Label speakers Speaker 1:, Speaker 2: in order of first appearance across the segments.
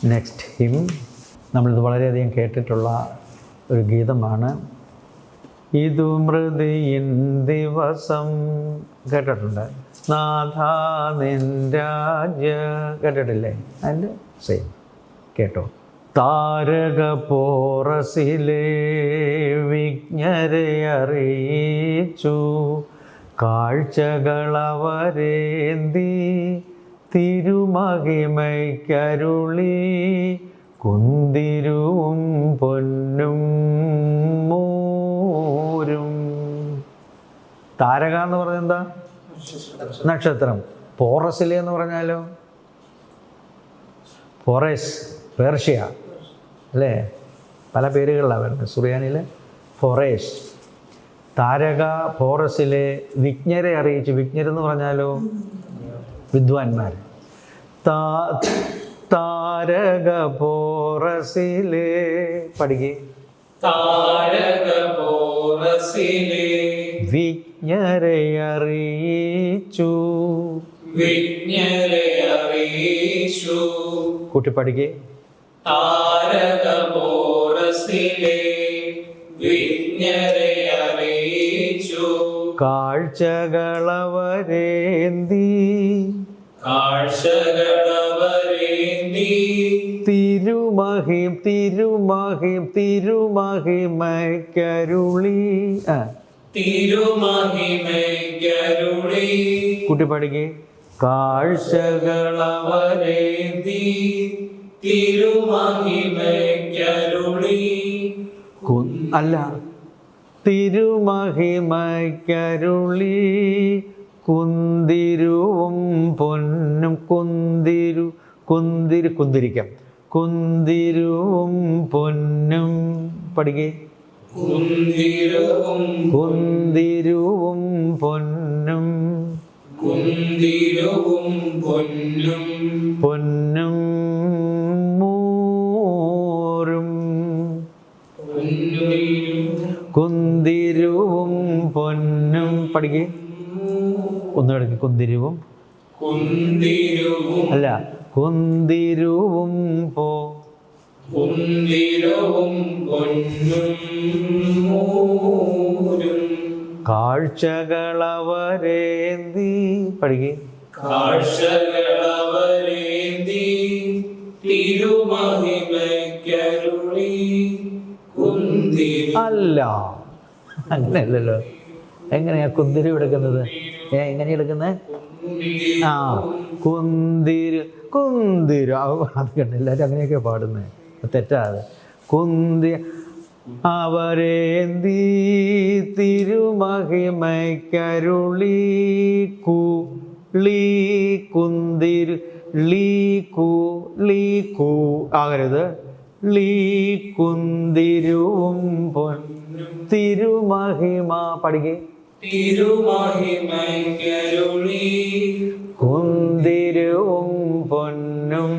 Speaker 1: Next him, നമ്മളിത് വളരെയധികം കേട്ടിട്ടുള്ള ഒരു ഗീതമാണ്. ഇതു മൃതിയിൻ ദിവസം, കേട്ടിട്ടുണ്ട്. നാഥാ നിൻ രാജ്യ, കേട്ടിട്ടില്ലേ? അതിൻ്റെ സെയിം കേട്ടോ. താരക പോറസിലെ വിജ്ഞരെ അറിയിച്ചു, കാഴ്ചകളവരേന്തി തിരുമഹിമയ്ക്കരുളി, കുന്തിരുവും പൊന്നും മോരും. താരക എന്ന് പറഞ്ഞാൽ എന്താ? നക്ഷത്രം. പോറസിലെ എന്ന് പറഞ്ഞാലോ? ഫോറസ്, പേർഷ്യ അല്ലേ? പല പേരുകളിലാണ് വരുന്നത്. സുറിയാനിൽ ഫോറേസ്. താരക ഫോറസിലെ വിജ്ഞരെ അറിയിച്ചു. വിജ്ഞരെന്ന് പറഞ്ഞാലോ? വിദ്വാൻമാർ. താരക ഫോറസിലെ, പഠിക്കേ.
Speaker 2: താരക പോറസിലെ
Speaker 1: വിജ്ഞരെ അറിയിച്ചു,
Speaker 2: വിജ്ഞരെ അറിയിച്ചു.
Speaker 1: കൂട്ടി പഠിക്കേ.
Speaker 2: താരക പോറസിലെ വിജ്ഞരെ അറിയിച്ചു,
Speaker 1: കാഴ്ചകളവരേന്തി,
Speaker 2: കാഴ്ചകളവരേന്തി
Speaker 1: തിരുമഹിമയ്ക്കരുളി.
Speaker 2: തിരുമഹിമയ്ക്കരുളി.
Speaker 1: കൂട്ടി പഠിക്കേ.
Speaker 2: കാഴ്ചകളവരേന്തി തിരുമഹിമയ്ക്കരുളി.
Speaker 1: അല്ല, തിരുമഹിമയ്ക്കരുളി, കുന്തിരുവും പൊന്നും. കുന്തിരിക്കം. കുന്തിരുവും പൊന്നും. പഠിക്കേ.
Speaker 2: കുന്തിരുവും
Speaker 1: പൊന്നും.
Speaker 2: കുന്തിരുവും പൊന്നും.
Speaker 1: പൊന്നും മോരും. കുന്തിരുവും പൊന്നും. പഠിക്കേ. ഒന്ന് പഠിക്കേ. കുന്തിരുവും.
Speaker 2: കുന്തിരുവും
Speaker 1: അല്ല, കുന്തിരുവും
Speaker 2: കുന്തിരുവും പൊന്നും മോരും.
Speaker 1: കാഴ്ചകളവരേന്തി. പഠിക്കേ.
Speaker 2: കാഴ്ചകളവരേന്തി തിരുമഹിമയ്ക്കരുളി, കുന്തിരു.
Speaker 1: അല്ല, അങ്ങനെയല്ലല്ലോ. എങ്ങനെയാ കുന്തിരു എടുക്കുന്നത്? എങ്ങനെയാ എടുക്കുന്നത്? ആ, കുന്തിരു. അത് കണ്ട എല്ലാവരും അങ്ങനെയൊക്കെ പാടുന്നത്. തെറ്റാതെ. അവരേന്തി തിരുമഹിമയ്ക്കരുളി, കുന്തിരു. ആകരുത്. കുന്തിരുവും പൊന്നും. തിരുമഹിമ. പഠിക്കേ.
Speaker 2: തിരുമഹിമയ്ക്കരുളി,
Speaker 1: കുന്തിരുവും പൊന്നും.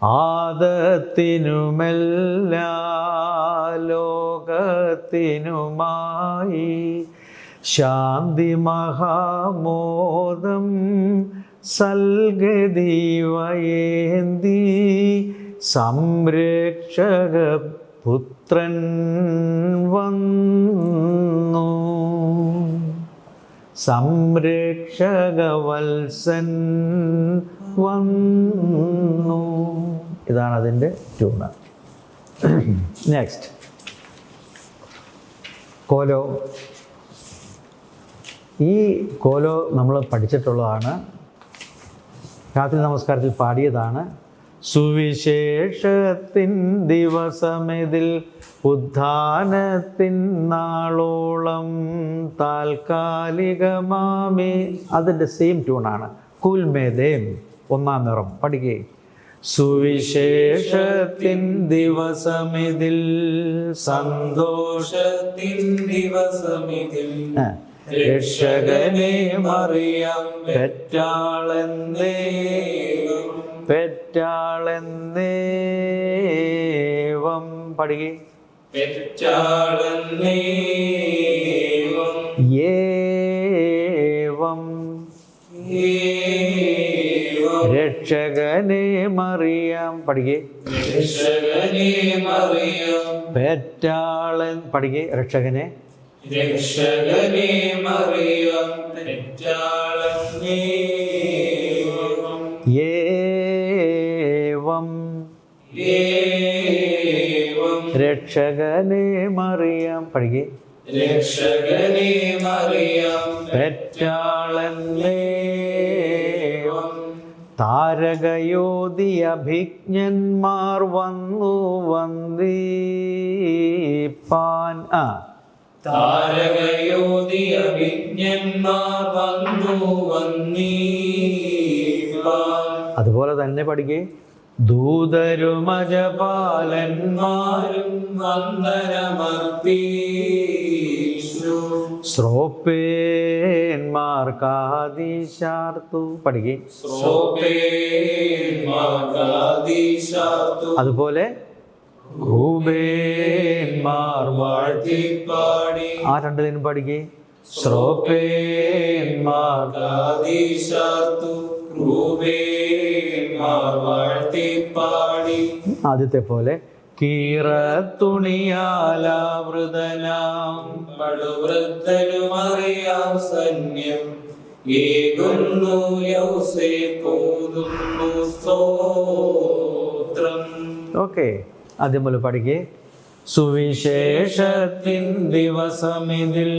Speaker 1: ആദത്തിനുമെല്ലാ ലോകത്തിനുമായി ശാന്തി മഹാമോദം സൽഗതി വയേന്തി, സംരക്ഷക പുത്രൻ വന്നു. സംരക്ഷക വത്സൻ വന്നു. ഇതാണ് അതിൻ്റെ ട്യൂണ്. നെക്സ്റ്റ് കോലോ. ഈ കോലോ നമ്മൾ പഠിച്ചിട്ടുള്ളതാണ്. രാത്രി നമസ്കാരത്തിൽ പാടിയതാണ്. സുവിശേഷത്തിൻ ദിവസമിതിൽ ഉദ്ധാനത്തിൻ നാളോളം താൽക്കാലികമാമേ. അതിൻ്റെ സെയിം ട്യൂണാണ്. കുൽമേദേം, ഒന്നാം നിറം. പഠിക്കേ. സുവിശേഷത്തിൻ ദിവസമിതിൽ,
Speaker 2: സന്തോഷത്തിൻ ദിവസമിതിൽ രക്ഷകനെ മറിയാം
Speaker 1: പെറ്റാളെന്നേവം. പഠിക്കേ.
Speaker 2: പെറ്റാളെന്നേവം
Speaker 1: ഏവം. രക്ഷകനെ മറിയാം പഠിക്കേ.
Speaker 2: രക്ഷകനെ മറിയാം
Speaker 1: പെറ്റാളൻ പഠിക്കേ. രക്ഷകനെ
Speaker 2: രക്ഷകനെ മറിയാം പെറ്റാളനെ
Speaker 1: ഏവം
Speaker 2: ഏവം
Speaker 1: രക്ഷകനെ മറിയാം പഠിക്കേ.
Speaker 2: രക്ഷകനെ മറിയാം
Speaker 1: പെറ്റാളന്നേവം താരകയോധി അഭിജ്ഞന്മാർ വന്നു വന്ദിപ്പാൻ.
Speaker 2: താരകയോധി അഭിജ്ഞന്മാർ വന്നു വന്നീപ്പാൻ.
Speaker 1: അതുപോലെ തന്നെ പഠിക്കേ. ദൂതരുമജപാലന്മാരും
Speaker 2: വന്ദനമർപ്പീഷു.
Speaker 1: ശ്രോപ്പേന്മാർക്കാദിശാർത്തു പഠിക്കേ.
Speaker 2: ശ്രോപ്പേന്മാർക്കാദിശാർത്തു.
Speaker 1: അതുപോലെ ക്രൂബേന്മാർ
Speaker 2: വാഴ്ത്തിപ്പാടി.
Speaker 1: ആ രണ്ടിനും പഠിക്കേ. ശ്രോപ്പേന്മാർ
Speaker 2: ആദിശാർത്തു ക്രൂബേന്മാർ വാഴ്ത്തിപ്പാടി.
Speaker 1: ആദ്യത്തെ പോലെ കീറത്തുണിയാലാവൃതനാം
Speaker 2: പടുവൃദ്ധനുമറിയാം സന്യം ഏകുന്നു യൗസേപ്പോതുന്നു സ്തോത്രം.
Speaker 1: ഓക്കെ. ആദ്യം പോലെ പഠിക്കേ. സുവിശേഷത്തിൻ ദിവസമിതിൽ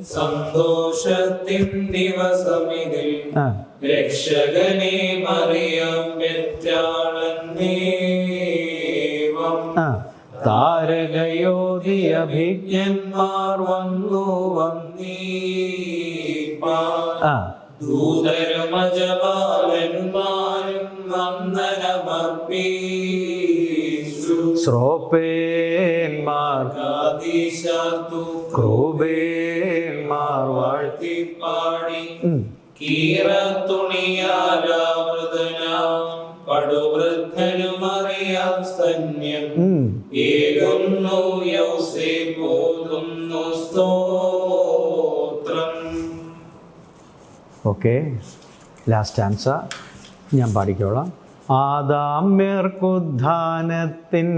Speaker 2: സന്തോഷത്തിൻ ദിവസമിതിൽ രക്ഷകനെ മറിയാം പെറ്റാളന്നേവം
Speaker 1: താരകയോധി അഭിജ്ഞന്മാർ വന്നു
Speaker 2: വന്നീപ്പാൻ. ദൂതരുമജപാലന്മാരും വന്ദനമർപ്പീഷു.
Speaker 1: ശ്രോപ്പേന്മാർ
Speaker 2: ആദിശാർത്തു
Speaker 1: ക്രൂബേന്മാർ
Speaker 2: വാഴ്ത്തിപ്പാടി. കീറത്തുണിയാലാവൃതനാം പടുവൃദ്ധനുമറിയാം സന്യം ഏകുന്നു യൗസേപ്പോതുന്നു സ്തോത്രം.
Speaker 1: ഓക്കെ. ലാസ്റ്റ് ആൻസർ ഞാൻ പാടിക്കോളാം. ആദാമ്യർക്കുദ്ധാനത്തിൻ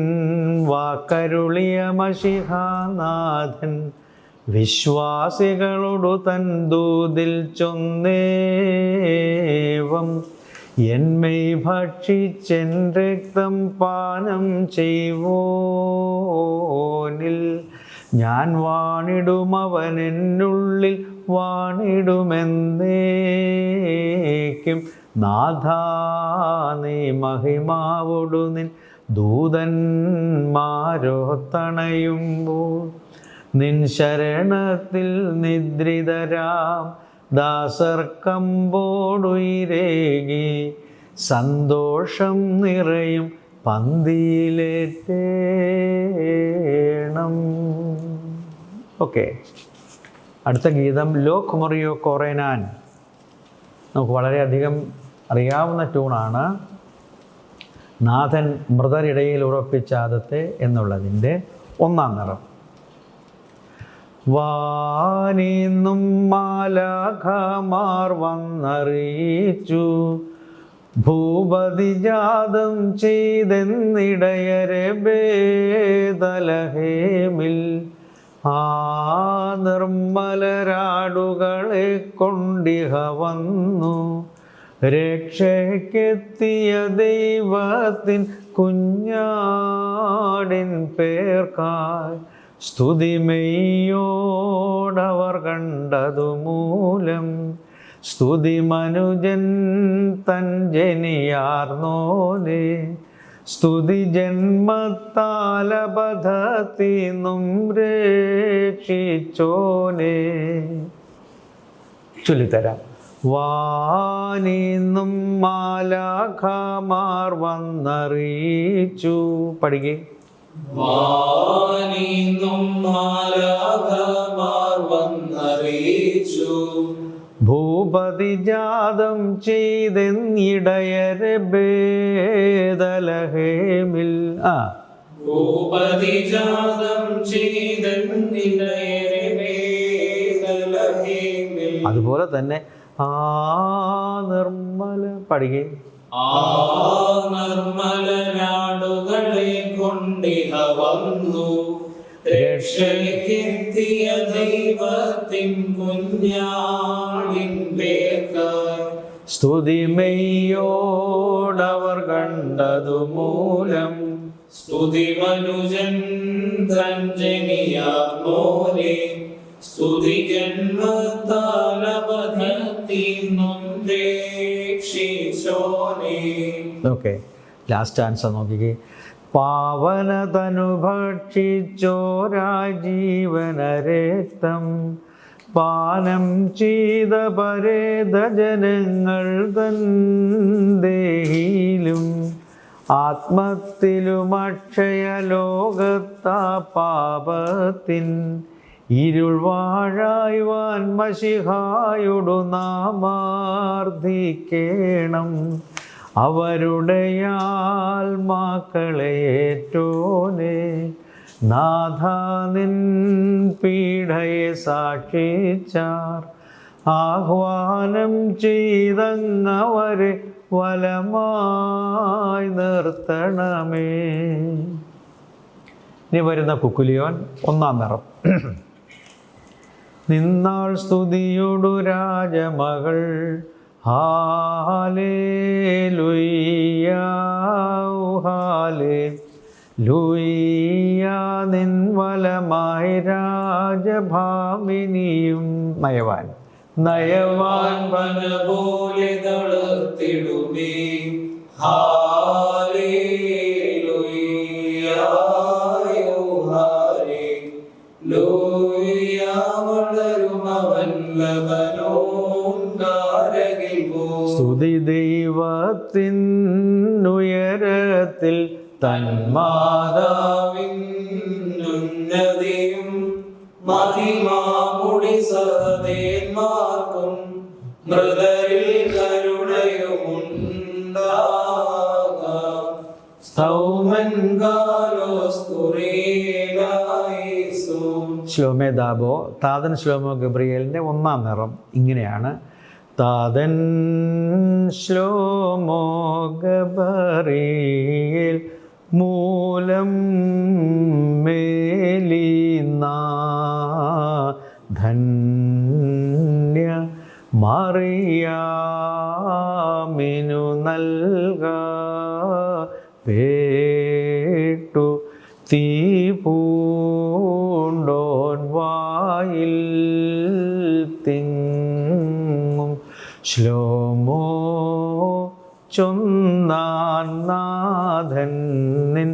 Speaker 1: വാക്കരുളിയ മശിഹാനാഥൻ വിശ്വാസികളോടു തൻ ദൂതിൽ ചൊന്നേവം എന്മേയ് ഭക്ഷിച്ചെൻ രക്തം പാനം ചെയ്വോനിൽ ഞാൻ വാണിടും അവൻ എന്നുള്ളിൽ വാണിടുമെന്നേക്കും. നാഥാ നീ മഹിമാവൊടു നിൻ ദൂതന്മാരോ തണയുമ്പോൾ നിൻ ശരണത്തിൽ നിദ്രിതരാം ദാസർക്കമ്പോടുയിരേകി സന്തോഷം നിറയും പന്തിയിലേറ്റേണം. ഓക്കെ. അടുത്ത ഗീതം ലോക് മറിയോ കോറേനാൻ. നമുക്ക് വളരെയധികം അറിയാവുന്ന ട്യൂണാണ്. നാഥൻ മൃതരിടയിൽ ഉറപ്പിച്ച ആദത്തെ എന്നുള്ളതിൻ്റെ ഒന്നാം നിറം. വാനിന്നും മാലാഖമാർ വന്നറിയിച്ചു ഭൂപതിജാതം ചെയ്തെന്നിടയരെ ബേതലഹേമിൽ ആ നിർമ്മലരാടുകളെ കൊണ്ടിഹ വന്നു രക്ഷയ്ക്കെത്തിയ ദൈവത്തിൻ കുഞ്ഞാടിൻ പേർക്കായി സ്തുതിമെയ്യോടവർ കണ്ടതു മൂലം സ്തുതി മനുജൻ തൻ ജനിയാർന്നോനെ സ്തുതി ജന്മത്താലബധത്തിന്നും രക്ഷിച്ചോനെ. ചൊല്ലിത്തരാം. വാനിന്നും മാലാഖമാർ വന്നറിയിച്ചു. പഠിക്കേ.
Speaker 2: വാനിന്നും മാലാഖമാർ വന്നറിയിച്ചു
Speaker 1: ഭൂപതിജാതം ചെയ്തെന്നിടയരെ ബേതലഹേമിൽ.
Speaker 2: ഭൂപതിജാതം ചെയ്തെന്നിടയരെ ബേതലഹേമിൽ.
Speaker 1: അതുപോലെ തന്നെ ആ നിർമ്മല പഠിക്കേ.
Speaker 2: ആ നിർമ്മലനാടുകളെ കൊണ്ടിഹ വന്നു രക്ഷയ്ക്കെത്തിയ ദൈവത്തിൻ കുഞ്ഞാടിൻ പേർക്കായി
Speaker 1: സ്തുതിമയോടവർ കണ്ടതു മൂലം
Speaker 2: സ്തുതി മനുജൻ തഞ്ജനിയാർന്നോരെ സ്തുതി ജന്മത്താലവധത്തിന്നും രക്ഷിച്ചോനെ.
Speaker 1: ഓക്കെ, ലാസ്റ്റ് ആൻസർ നോക്കിക്കേ. പാവനതനു ഭക്ഷിച്ചോരാ ജീവനരക്തം പാനം ചെയ്ത പരേത ജനങ്ങൾ തൻ ദേഹിയിലും ആത്മത്തിലും അക്ഷയ ലോകത്താ പാപത്തിൻ ഇരുൾ വാഴായ്വാൻ മശിഹായോടു നാമാർദ്ധിക്കേണം. അവരുടെ ആത്മാക്കളെ ഏറ്റോനെ നാഥ നിൻ പീഡയെ സാക്ഷിച്ചാർ ആഹ്വാനം ചെയ്തങ്ങവരെ വലമായി നിർത്തണമേ. ഇനി വരുന്ന കുക്കുലിയോൻ 1-ാം നിറം. നിന്നാൾ സ്തുതിയോടു രാജമകൾ ഹാലേലൂയ ഹാലേലൂയ നിൻ വലമായി രാജഭാമിനിയും നയവാൻ
Speaker 2: നയവാൻ വന പോലെ തളർത്തിടുമേ. ഹാലേലൂയ ഹാലേലൂയ വളരും അവൻ ലബനോൻ കാരകിൽ പോ.
Speaker 1: സ്തുതി ദൈവത്തിൻ ഉയരത്തിൽ തന്മാതാവിൻ
Speaker 2: ഉന്നതിയും മഹിമാമുടി സഹദേന്മാർക്കും മൃതരിൽ കരുണയുമുണ്ടാകാം. സൗമൻ കാലോസ്കുറേലായിസു.
Speaker 1: ശ്ലോമേ ദാബോ താതൻ ശ്ലോമോ ഗബ്രിയേലിൻ്റെ 1-ാം നിറം ഇങ്ങനെയാണ്. താതൻ ശ്ലോമോ ഗബ്രിയേൽ മൂലം ധന്യ മറിയാമിനു നൽക പേട്ടു തീ പൂണ്ടോൻ വായിൽ തിങ്ങും ശ്ലോമോ ചൊന്നാൻ നാഥൻ നിൻ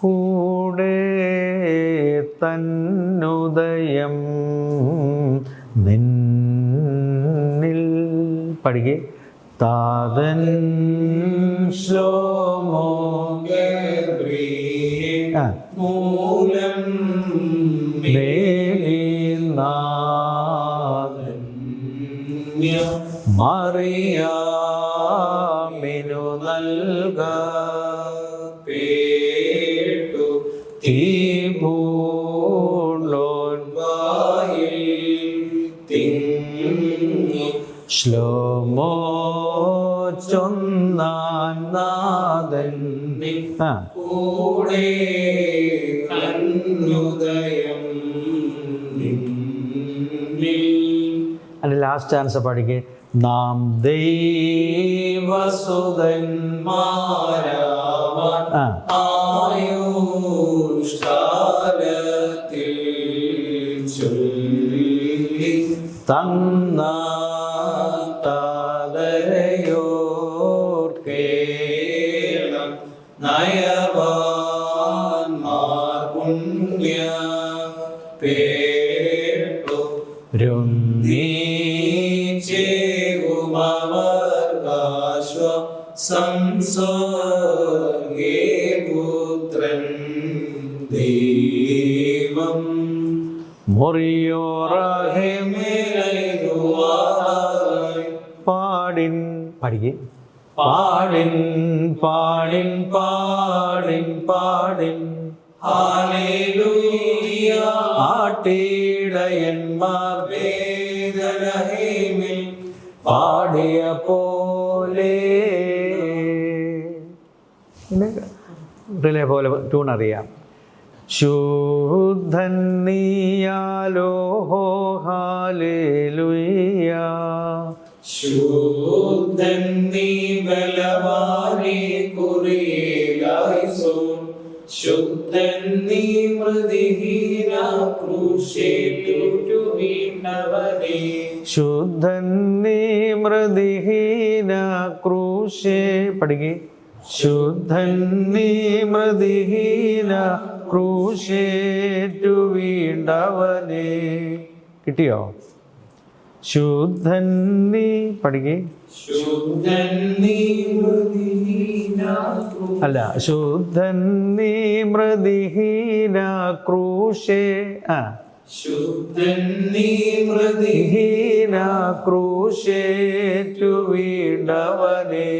Speaker 1: കൂടെ തന്നുദയം നിന്നിൽ. പഠിക്കേ. താതൻ
Speaker 2: ശ്ലോമോ ഗബ്രിയേൽ മൂലം
Speaker 1: മേലിനാഥൻ മറിയാമിനു നൽക
Speaker 2: പേട്ടു
Speaker 1: തീ പൂണ്ടോൻ
Speaker 2: വായിൽ തിങ്ങി.
Speaker 1: ശ്ലോമോ ചൊന്നാൻ നാഥൻ
Speaker 2: കൂടെ തന്നുദയം നിന്നിൽ.
Speaker 1: അതിൻ്റെ ലാസ്റ്റ് ആൻസർ പഠിക്കേ. നാം
Speaker 2: ദൈവസുതന്മാരാവാൻ ആയുഷ്കാലത്തിൽ ചൊല്ലി
Speaker 1: തന്ന
Speaker 2: താതരയോർക്കേണം നയവാൻമാർ പുണ്യ പേട്ടു രുന്നീചേകുമവർക്കാശ്വ സംസ്വർഗേ പുത്രൻ ദൈവം
Speaker 1: മൊറിയോറഹമേലൈനുവായി പാടിൻ. പഠിക്കേ. പാടിൻ പാടിൻ പാടിൻ പാടിൻ
Speaker 2: ഹല്ലേലൂയ.
Speaker 1: ആട്ടിടയന്മാർ
Speaker 2: ബേത്ലഹേമിൽ
Speaker 1: പാടിയ പോലെ പിന്നെ റിലേ പോലെ ട്യൂൺ അറിയാം. ശുദ്ധൻ നീയാലോ ഹാലേലുയ്യ.
Speaker 2: ശുദ്ധൻ നീ ബലവാനേ കുറിയേലായിസോൻ. ശുദ്ധൻ നീ മൃതിഹീന ക്രൂശേറ്റു വീണവനേ.
Speaker 1: ശുദ്ധൻ നീ മൃതിഹീന ക്രൂശേ പഠിക്കേ. ശുദ്ധൻ നീ മൃതിഹീന ക്രൂശേറ്റു വീണ്ടവനേ. കിട്ടിയോ? ശുദ്ധൻ നീ പഠിക്കേ.
Speaker 2: ശുദ്ധൻ നീ മൃതിഹീന
Speaker 1: അല്ല, ശുദ്ധൻ നീ മൃതിഹീന ക്രൂശേ.
Speaker 2: ശുദ്ധൻ നീ മൃതി
Speaker 1: ഹീന ക്രൂശേറ്റു വീണ്ടവനേ.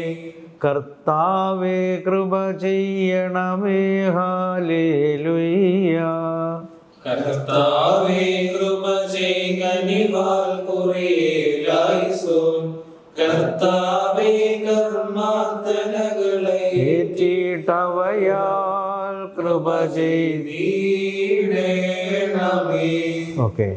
Speaker 1: കർത്താവേ കൃപ ചെയ്യണമേ ഹാലേലുയ്യ.
Speaker 2: കർത്താവേ കൃപ ചെയ്കനിവാൽ കുറിയേലായിസോൻ. കർത്താവേ കർമാർത്തനകളെ
Speaker 1: ഏറ്റിട്ടവയാൽ കൃപ ചെയ്തി.
Speaker 2: ചെയ്തിടേണമേ.
Speaker 1: ഓക്കെ.